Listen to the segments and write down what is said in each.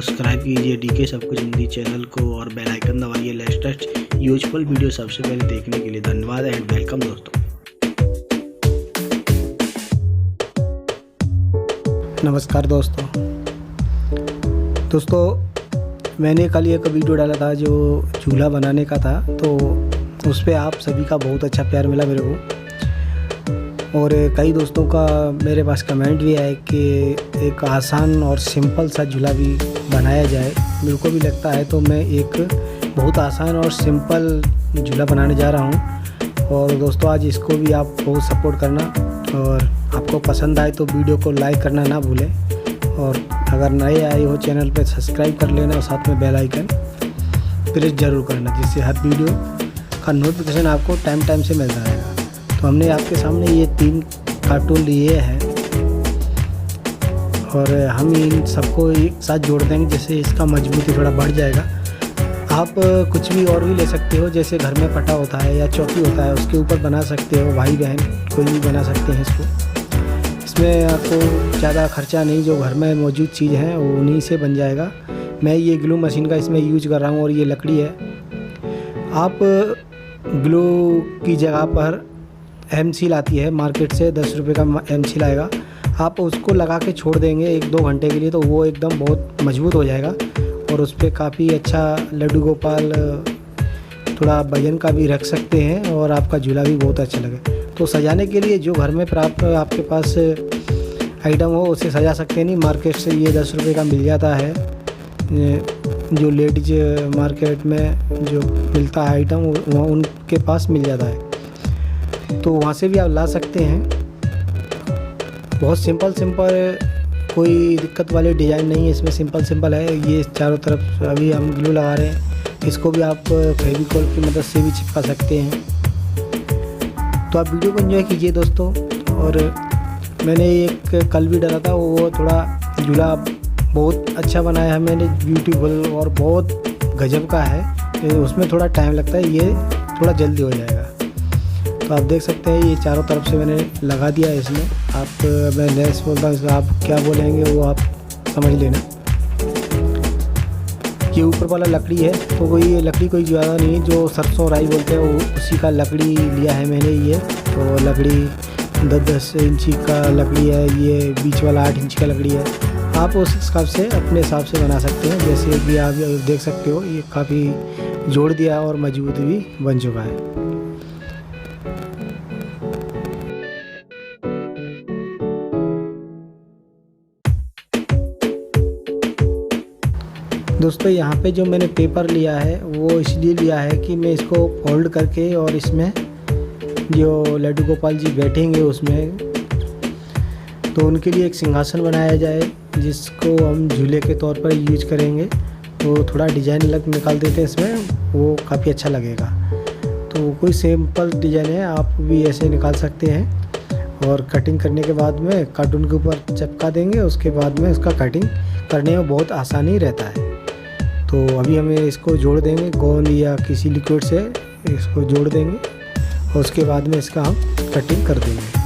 Subscribe कीजिए DK सब कुछ हिंदी चैनल को और बेल आइकन दबाइए लेटेस्ट यूजफुल वीडियो सबसे पहले देखने के लिए। धन्यवाद एंड वेलकम दोस्तों। नमस्कार दोस्तों मैंने कल एक वीडियो डाला था जो झूला बनाने का था, तो उस पर आप सभी का बहुत अच्छा प्यार मिला मेरे को, और कई दोस्तों का मेरे पास कमेंट भी आए कि एक आसान और सिंपल सा झूला भी बनाया जाए। मेरे को भी लगता है, तो मैं एक बहुत आसान और सिंपल झूला बनाने जा रहा हूँ। और दोस्तों आज इसको भी आप बहुत सपोर्ट करना, और आपको पसंद आए तो वीडियो को लाइक करना ना भूलें, और अगर नए आए हो चैनल पे सब्सक्राइब कर लेना और साथ में बेल आइकन प्रेस ज़रूर करना, जिससे हर वीडियो का नोटिफिकेशन आपको टाइम से मिलता रहेगा। तो हमने आपके सामने ये 3 कार्टून लिए हैं और हम इन सबको एक साथ जोड़ देंगे, जिससे इसका मजबूती थोड़ा बढ़ जाएगा। आप कुछ भी और भी ले सकते हो, जैसे घर में पटा होता है या चौकी होता है उसके ऊपर बना सकते हो, भाई बहन कोई भी बना सकते हैं इसको। इसमें आपको ज़्यादा खर्चा नहीं, जो घर में मौजूद चीज़ हैं वो उन्हीं से बन जाएगा। मैं ये ग्लू मशीन का इसमें यूज कर रहा हूँ और ये लकड़ी है। आप ग्लू की जगह पर एम-सील आती है मार्केट से, 10 रुपये का एम-सील आएगा। आप उसको लगा के छोड़ देंगे 1-2 घंटे के लिए, तो वो एकदम बहुत मजबूत हो जाएगा और उस पर काफ़ी अच्छा लड्डू गोपाल थोड़ा वजन का भी रख सकते हैं और आपका झूला भी बहुत अच्छा लगे। तो सजाने के लिए जो घर में प्राप्त आपके पास आइटम हो उसे सजा सकते हैं। नहीं, मार्केट से ये 10 रुपये का मिल जाता है, जो लेडीज मार्केट में जो मिलता है आइटम वो उनके पास मिल जाता है, तो वहाँ से भी आप ला सकते हैं। बहुत सिंपल कोई दिक्कत वाले डिज़ाइन नहीं है इसमें, सिंपल है। ये चारों तरफ अभी हम ग्लू लगा रहे हैं, इसको भी आप फेविकॉल की मदद से भी चिपका सकते हैं। तो आप वीडियो को एंजॉय कीजिए दोस्तों। और मैंने एक कल भी डाला था, वो थोड़ा झूला बहुत अच्छा बनाया है मैंने, ब्यूटीफुल और बहुत गजब का है। उसमें थोड़ा टाइम लगता है, ये थोड़ा जल्दी हो जाएगा। तो आप देख सकते हैं ये चारों तरफ से मैंने लगा दिया है इसमें। आप मैं नेक्स्ट बोलता हूँ, आप क्या बोलेंगे वो आप समझ लेना। ये ऊपर वाला लकड़ी है, तो कोई लकड़ी कोई ज़्यादा नहीं है, जो सरसों राई बोलते हैं वो उसी का लकड़ी लिया है मैंने। ये तो लकड़ी 10-10 इंची का लकड़ी है, ये बीच वाला 8 इंची का लकड़ी है। आप उस हिसाब से अपने हिसाब से बना सकते हैं। जैसे भी आप देख सकते हो ये काफ़ी जोड़ दिया और मजबूत भी बन चुका है। दोस्तों यहाँ पे जो मैंने पेपर लिया है वो इसलिए लिया है कि मैं इसको फोल्ड करके और इसमें जो लड्डू गोपाल जी बैठेंगे उसमें, तो उनके लिए एक सिंहासन बनाया जाए, जिसको हम झूले के तौर पर यूज करेंगे। तो थोड़ा डिज़ाइन अलग निकाल देते हैं इसमें, वो काफ़ी अच्छा लगेगा। तो कोई सिंपल डिज़ाइन है, आप भी ऐसे निकाल सकते हैं और कटिंग करने के बाद में कार्टून के ऊपर चिपका देंगे। उसके बाद में उसका कटिंग करने में बहुत आसानी रहता है। तो अभी हमें इसको जोड़ देंगे, गोंद या किसी लिक्विड से इसको जोड़ देंगे और उसके बाद में इसका हम कटिंग कर देंगे।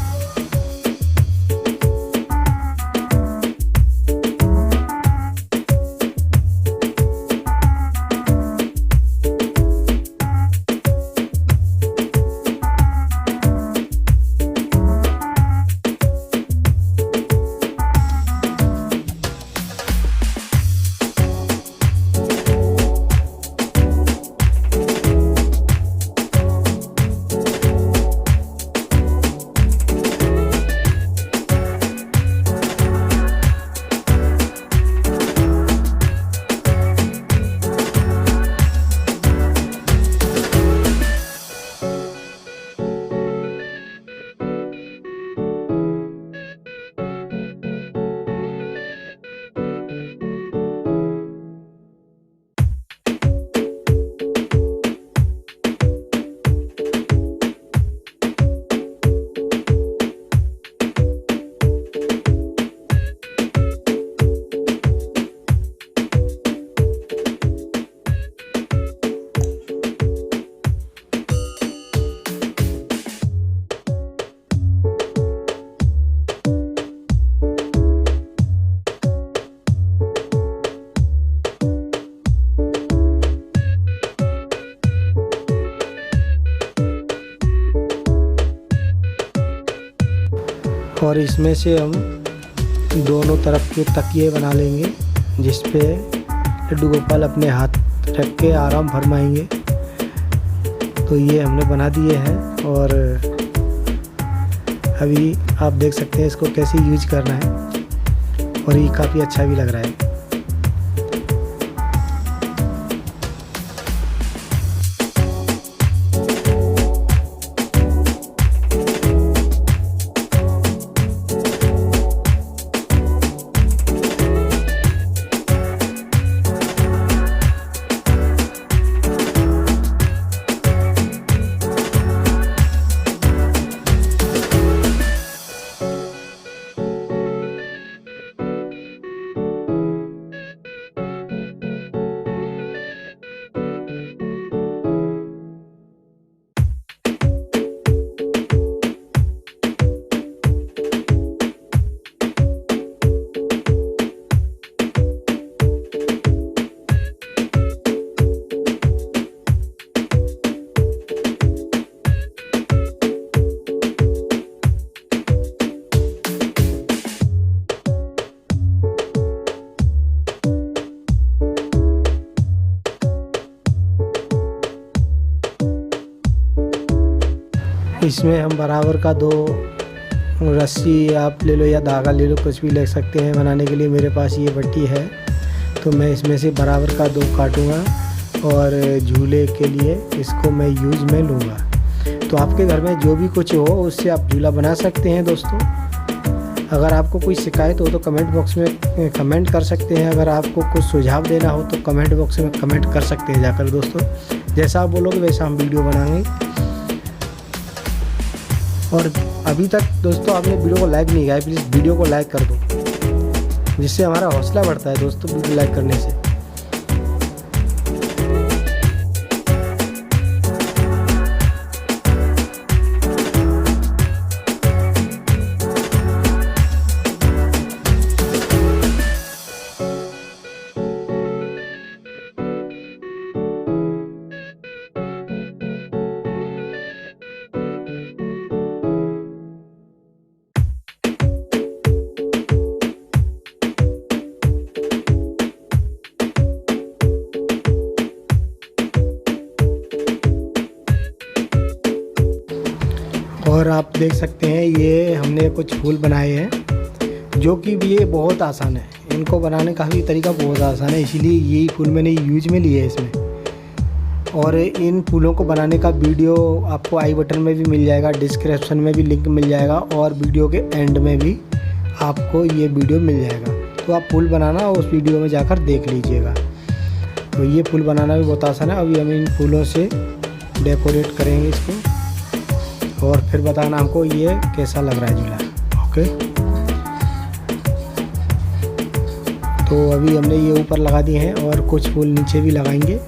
और इसमें से हम दोनों तरफ के तकिए बना लेंगे, जिस पे लड्डू गोपाल अपने हाथ रख के आराम फरमाएंगे। तो ये हमने बना दिए हैं और अभी आप देख सकते हैं इसको कैसे यूज करना है, और ये काफ़ी अच्छा भी लग रहा है। इसमें हम बराबर का 2 रस्सी आप ले लो या धागा ले लो, कुछ भी ले सकते हैं। बनाने के लिए मेरे पास ये पट्टी है, तो मैं इसमें से बराबर का 2 काटूँगा और झूले के लिए इसको मैं यूज़ में लूँगा। तो आपके घर में जो भी कुछ हो उससे आप झूला बना सकते हैं दोस्तों। अगर आपको कोई शिकायत हो तो कमेंट बॉक्स में कमेंट कर सकते हैं। अगर आपको कुछ सुझाव देना हो तो कमेंट बॉक्स में कमेंट कर सकते हैं जाकर दोस्तों। जैसा आप बोलोगे वैसा हम वीडियो बनाएंगे। और अभी तक दोस्तों आपने वीडियो को लाइक नहीं किया है, प्लीज़ वीडियो को लाइक कर दो, जिससे हमारा हौसला बढ़ता है दोस्तों वीडियो लाइक करने से। और आप देख सकते हैं ये हमने कुछ फूल बनाए हैं, जो कि ये बहुत आसान है। इनको बनाने का भी तरीका बहुत आसान है, इसीलिए यही फूल मैंने यूज में लिए है इसमें। और इन फूलों को बनाने का वीडियो आपको आई बटन में भी मिल जाएगा, डिस्क्रिप्शन में भी लिंक मिल जाएगा, और वीडियो के एंड में भी आपको ये वीडियो मिल जाएगा। तो आप फूल बनाना उस वीडियो में जाकर देख लीजिएगा। तो ये फूल बनाना भी बहुत आसान है। अभी हम इन फूलों से डेकोरेट करेंगे इसको, और फिर बताना हमको ये कैसा लग रहा है झूला। ओके, तो अभी हमने ये ऊपर लगा दिए हैं और कुछ फूल नीचे भी लगाएंगे।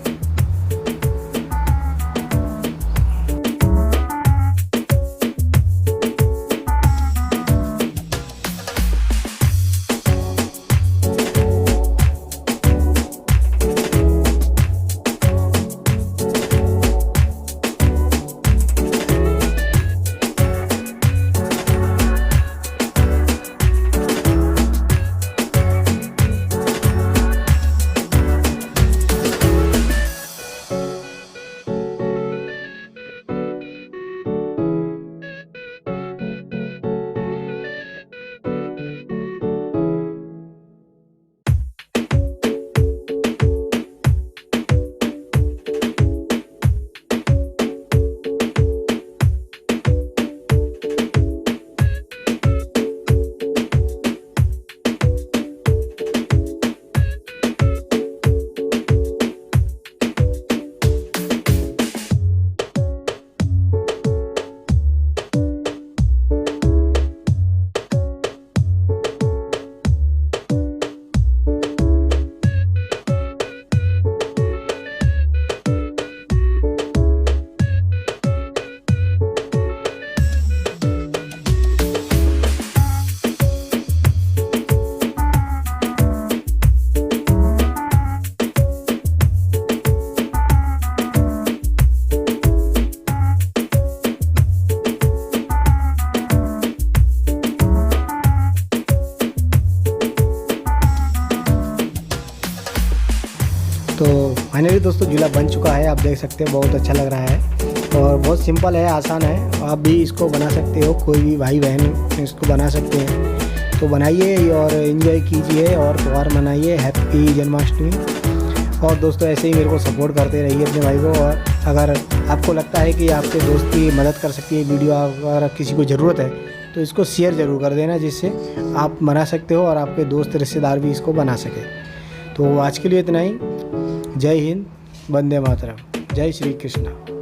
दोस्तों झूला बन चुका है, आप देख सकते हैं, बहुत अच्छा लग रहा है और बहुत सिंपल है, आसान है। आप भी इसको बना सकते हो, कोई भी भाई बहन इसको बना सकते हैं। तो बनाइए और एंजॉय कीजिए और त्यौहार मनाइए। हैप्पी जन्माष्टमी। और दोस्तों ऐसे ही मेरे को सपोर्ट करते रहिए अपने भाई को। और अगर आपको लगता है कि आपके दोस्त की मदद कर सकती है वीडियो, अगर किसी को ज़रूरत है तो इसको शेयर ज़रूर कर देना, जिससे आप बना सकते हो और आपके दोस्त रिश्तेदार भी इसको बना सके। तो आज के लिए इतना ही। जय हिंद, वंदे मातरम, जय श्री कृष्ण।